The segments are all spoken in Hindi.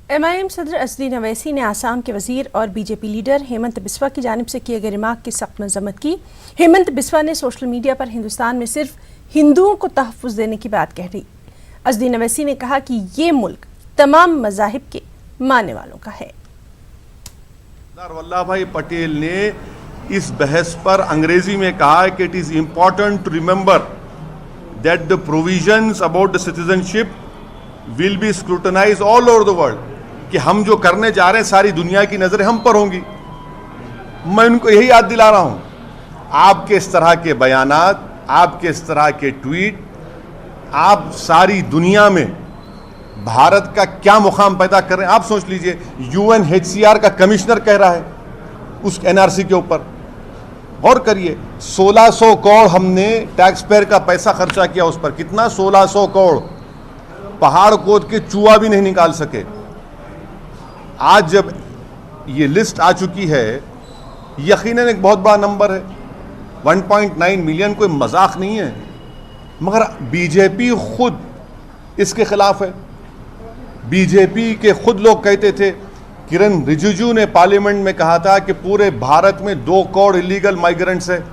MIM सदर असदुद्दीन अवैसी ने आसाम के वजीर और बीजेपी लीडर हेमंत बिस्वा की जानिब से किए गए रिमार्क की सख्त मजम्मत की। हेमंत बिस्वा ने सोशल मीडिया पर हिंदुस्तान में सिर्फ हिंदुओं को तहफ़्फ़ुज़ देने की बात कह रही। असदुद्दीन अवैसी ने कहा कि ये मुल्क तमाम मज़ाहिब के मानने वालों का है। सरदार वल्लभ भाई पटेल ने इस बहस पर अंग्रेजी में कहा कि it is important to remember that the provisions about the citizenship will be scrutinised all over the world, कि हम जो करने जा रहे हैं सारी दुनिया की नजरें हम पर होंगी। मैं उनको यही याद दिला रहा हूं, आपके इस तरह के बयानात, आपके इस तरह के ट्वीट, आप सारी दुनिया में भारत का क्या मुकाम पैदा कर रहे हैं। आप सोच लीजिए, UNHCR का कमिश्नर कह रहा है उस NRC के ऊपर। गौर करिए, 1600 करोड़ हमने टैक्स पेयर का पैसा खर्चा किया उस पर। कितना? 1600 करोड़। पहाड़ खोद के चूहा भी नहीं निकाल सके। आज जब ये लिस्ट आ चुकी है, यकीनन एक बहुत बड़ा नंबर है। 1.9 मिलियन कोई मजाक नहीं है, मगर बीजेपी खुद इसके खिलाफ है। बीजेपी के खुद लोग कहते थे, किरण रिजिजू ने पार्लियामेंट में कहा था कि पूरे भारत में 2 करोड़ इलीगल माइग्रेंट्स है।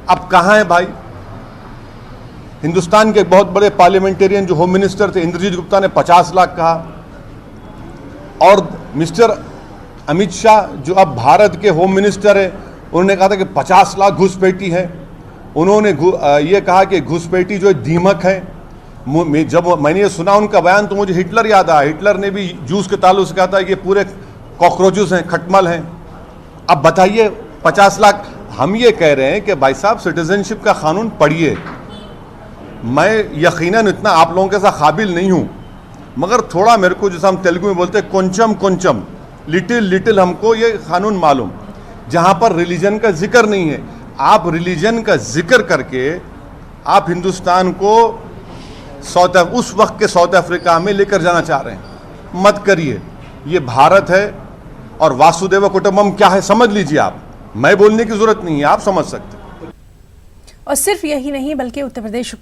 अब कहां है भाई? हिंदुस्तान के बहुत बड़े पार्लियामेंटेरियन जो होम मिनिस्टर थे, इंद्रजीत गुप्ता ने 50 लाख कहा, और मिस्टर अमित शाह जो अब भारत के होम मिनिस्टर है, उन्होंने कहा था कि 50 लाख घुसपैठी है। उन्होंने ये कहा कि घुसपैठी जो दीमक है। जब मैंने ये सुना उनका बयान तो मुझे हिटलर याद आया। हिटलर ने भी जूस के ताल्लुक से कहा था कि ये पूरे कॉकरोचेस हैं, खटमल हैं। अब बताइए 50 लाख। हम ये कह रहे हैं कि भाई साहब, सिटीजनशिप का कानून पढ़िए। मैं यकीनन इतना आप लोगों के साथ काबिल नहीं हूं, मगर थोड़ा मेरे को, जैसा हम तेलुगु में बोलते हैं, కొంచెం కొంచెం, लिटिल लिटिल हमको ये कानून मालूम। जहां पर रिलीजन का जिक्र नहीं है, आप रिलीजन का जिक्र करके आप हिंदुस्तान को उस वक्त के साउथ अफ्रीका में लेकर जाना चाह रहे हैं। मत करिए। ये भारत है, और वासुदेव कुटुंबम क्या है समझ लीजिए आप। मैं बोलने की जरूरत नहीं है, आप समझ सकते। और सिर्फ यही नहीं बल्कि उत्तर प्रदेश